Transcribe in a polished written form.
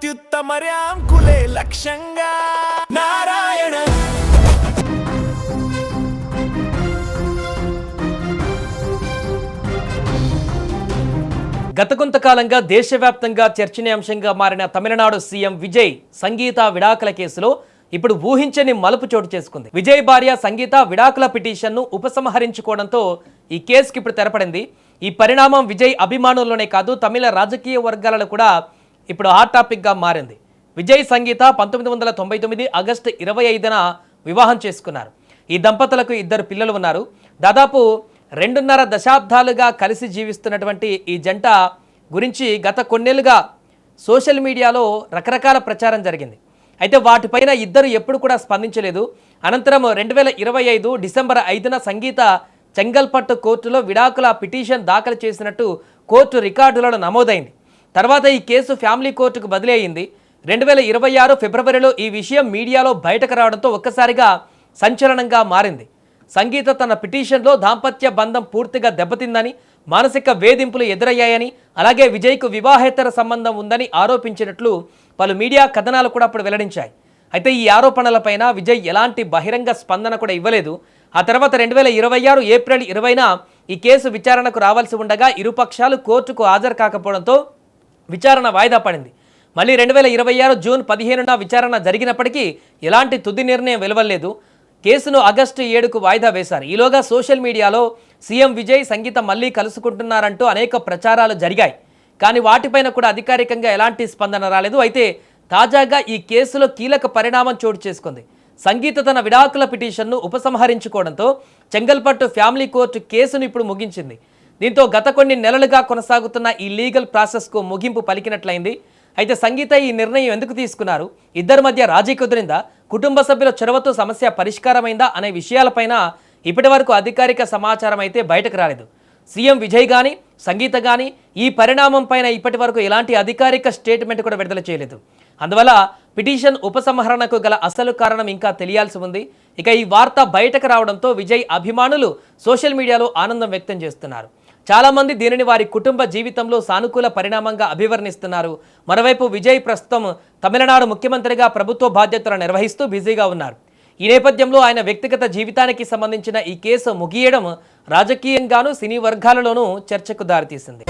అత్యుత్తమర్యాం కులే లక్ష్యంగా నారాయణ గత కొంతకాలంగా దేశవ్యాప్తంగా చర్చనీయాంశంగా మారిన తమిళనాడు సీఎం విజయ్ సంగీత విడాకుల కేసులో ఇప్పుడు ఊహించని మలుపు చోటు చేసుకుంది. విజయ్ భార్య సంగీత విడాకుల పిటిషన్ను ఉపసంహరించుకోవడంతో ఈ కేసుకి ఇప్పుడు తెరపడింది. ఈ పరిణామం విజయ్ అభిమానుల్లోనే కాదు తమిళ రాజకీయ వర్గాలలో కూడా ఇప్పుడు హాట్ టాపిక్గా మారింది. విజయ్ సంగీత 1999 ఆగస్టు 25న వివాహం చేసుకున్నారు. ఈ దంపతులకు 2 పిల్లలు ఉన్నారు. దాదాపు 2.5 దశాబ్దాలుగా కలిసి జీవిస్తున్నటువంటి ఈ జంట గురించి గత కొన్నేళ్లుగా సోషల్ మీడియాలో రకరకాల ప్రచారం జరిగింది. అయితే వాటిపైన ఇద్దరు ఎప్పుడు కూడా స్పందించలేదు. అనంతరం 2025 డిసెంబర్ 5న సంగీత చెంగల్పట్టు కోర్టులో విడాకుల పిటిషన్ దాఖలు చేసినట్టు కోర్టు రికార్డులలో నమోదైంది. తర్వాత ఈ కేసు ఫ్యామిలీ కోర్టుకు బదిలీ అయింది. 2026 ఫిబ్రవరిలో ఈ విషయం మీడియాలో బయటకు రావడంతో ఒక్కసారిగా సంచలనంగా మారింది. సంగీత తన పిటిషన్లో దాంపత్య బంధం పూర్తిగా దెబ్బతిందని, మానసిక వేధింపులు ఎదురయ్యాయని, అలాగే విజయ్కు వివాహేతర సంబంధం ఉందని ఆరోపించినట్లు పలు మీడియా కథనాలు కూడా అప్పుడు వెల్లడించాయి. అయితే ఈ ఆరోపణలపైన విజయ్ ఎలాంటి బహిరంగ స్పందన కూడా ఇవ్వలేదు. ఆ తర్వాత 2026 ఏప్రిల్ 20న ఈ కేసు విచారణకు రావాల్సి ఉండగా ఇరుపక్షాలు కోర్టుకు హాజరు కాకపోవడంతో విచారణ వాయిదా పడింది. మళ్ళీ 2026 జూన్ 15న విచారణ జరిగినప్పటికీ ఎలాంటి తుది నిర్ణయం వెలువడలేదు. కేసును ఆగస్టు 7కు వాయిదా వేశారు. ఈలోగా సోషల్ మీడియాలో సీఎం విజయ్ సంగీత మళ్ళీ కలుసుకుంటున్నారంటూ అనేక ప్రచారాలు జరిగాయి. కానీ వాటిపైన కూడా అధికారికంగా ఎలాంటి స్పందన రాలేదు. అయితే తాజాగా ఈ కేసులో కీలక పరిణామం చోటు చేసుకుంది. సంగీత తన విడాకుల పిటిషన్ను ఉపసంహరించుకోవడంతో చెంగల్పట్టు ఫ్యామిలీ కోర్టు కేసును ఇప్పుడు ముగించింది. దీంతో గత కొన్ని నెలలుగా కొనసాగుతున్న ఈ లీగల్ ప్రాసెస్కు ముగింపు పలికినట్లయింది. అయితే సంగీత ఈ నిర్ణయం ఎందుకు తీసుకున్నారు, ఇద్దరి మధ్య రాజీ కుదిరిందా, కుటుంబ సభ్యుల చొరవతో సమస్య పరిష్కారమైందా అనే విషయాలపైన ఇప్పటి వరకు అధికారిక సమాచారం అయితే బయటకు రాలేదు. సీఎం విజయ్ కానీ సంగీత కానీ ఈ పరిణామం పైన ఇప్పటి వరకు ఎలాంటి అధికారిక స్టేట్మెంట్ కూడా విడుదల చేయలేదు. అందువల్ల పిటిషన్ ఉపసంహరణకు గల అసలు కారణం ఇంకా తెలియాల్సి ఉంది. ఇక ఈ వార్త బయటకు రావడంతో విజయ్ అభిమానులు సోషల్ మీడియాలో ఆనందం వ్యక్తం చేస్తున్నారు. చాలామంది దీనిని వారి కుటుంబ జీవితంలో సానుకూల పరిణామంగా అభివర్ణిస్తున్నారు. మరోవైపు విజయ్ ప్రస్తుతం తమిళనాడు ముఖ్యమంత్రిగా ప్రభుత్వ బాధ్యతలు నిర్వహిస్తూ బిజీగా ఉన్నారు. ఈ నేపథ్యంలో ఆయన వ్యక్తిగత జీవితానికి సంబంధించిన ఈ కేసు ముగియడం రాజకీయంగానూ సినీ వర్గాలలోనూ చర్చకు దారితీసింది.